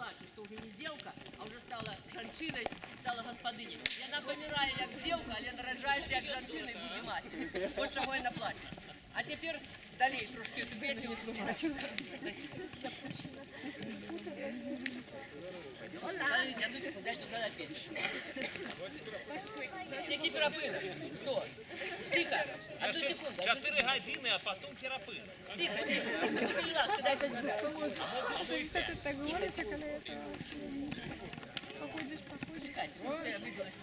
плаче, что уже не девка, а уже стала жанчиной, стала господыней. И она помирает как девка, але наражається як жанчина і буде матір'ю. От чому вона плаче. А тепер далі трошки песню. Подождите, одну секунду, дай что надо петь. Які терапина? Что? Тихо, одну секунду. 4 години, а потім терапина. Тихо, тихо. Будь ласка, дайте Ты так говоришь, а когда это походишь. Чекайте, может я выбилась.